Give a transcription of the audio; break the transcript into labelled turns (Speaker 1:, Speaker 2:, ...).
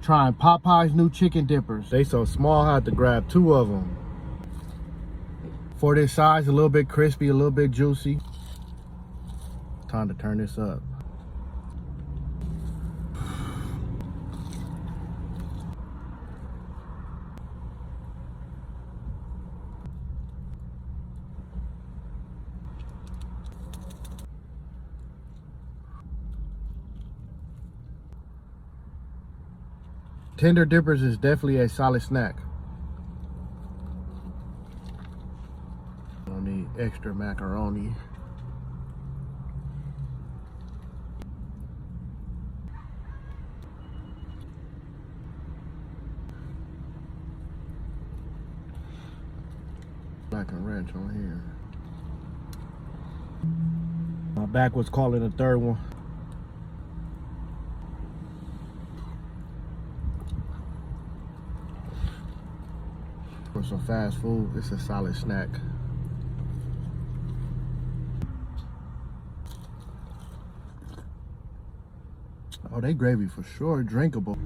Speaker 1: Trying Popeyes new chicken dippers. They so small, I had to grab 2 of them. For this size, a little bit crispy, a little bit juicy. Time to turn this up. Tender dippers is definitely a solid snack. Don't need extra macaroni. Black and ranch on here. My back was calling the third one. For some fast food, it's a solid snack. Oh, they gravy for sure drinkable.